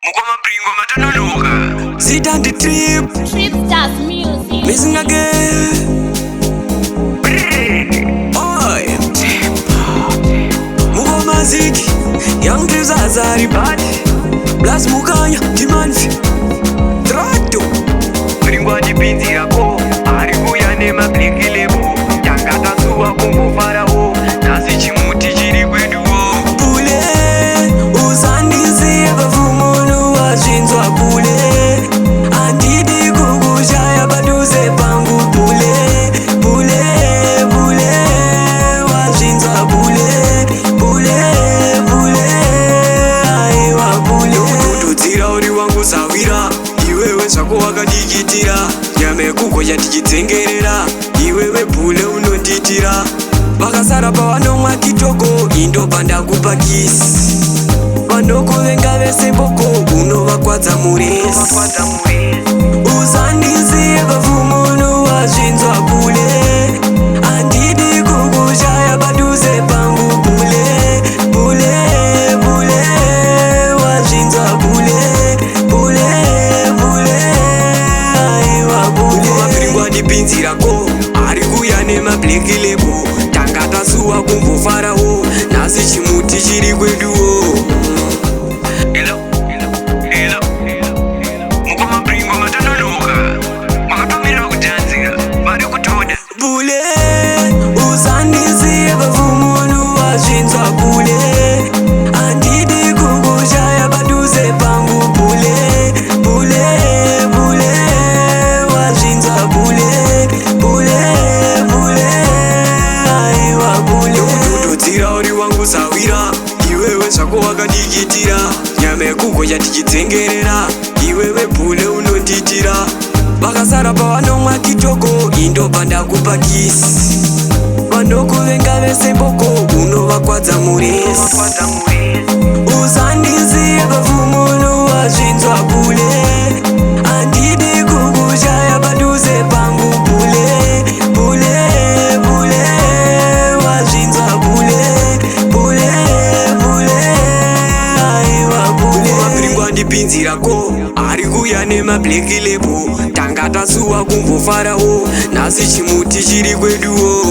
Mukoma PRINCO matanonoka. Sit on the TRIPLESTARS music. missing again. Oi, Mukoma ziki, young trips azari party. Blast mukanya, dimanfi, trato. PRINCO adipinzi yako, arikuya nema bliki lebo. Tangata suwa kumbu farao, nasi chimuti chiri kweduo. Bule, uzandizi bavumono wazhinzwa bule. Andidi kukushaya baduze pangu bule. Bule, bule, wazhinzwa bule. Bule, bule, aiwa bule. Ndokutudzira uri wangu sawira, iwewe zvako wakadikitira. Nyama yekuko yatichitsengerera, iwewe bule unonditira. Vakasara pavanomwa kitoko, indopa ndakupa kisi. Vanokuvenga vese mboko, unovakwadza muresi. Uzandiziye bavumono wazvinzwa bule. Andidi kukushaya paduze pangu bule. Bule, bule, wazvinzwa bule. Bule, bule, aiwa bule. Mukoma PRINCO adipinzirako, arikuya nemableki lebo. Tangata suwa kumbu farao, nasi chimuti chiri kweduo. Mukoma PRINCO matanonoka. Makatomira kutanzira, vari kutoda. Bule, uzandiziye bavumono wazvinzwa bule. Andidi kukushaya paduze pangu bule. Bule, bule, wazvinzwa bule. Bule, bule, aiwa bule. Ndokutudzira uri wangu sawira, iwewe zvako wakadikitira. Nyama yekuko yatichitsengerera, iwewe bule unonditira. Vakasara pavanomwa kitoko, indopa ndakupa kisi. Vanokuvenga vese mboko, unovakwadza muresi. Uzandiziye bavumono wazvinzwa bule. Andidi kukushaya paduze pangu bule. Bule, bule, wazvinzwa bule. Bule, bule, aiwa bule. Mukoma PRINCO adipinzirako, arikuya nemableki lebo. Tangata suwa kumbu farao, nasi chimuti chiri kweduo.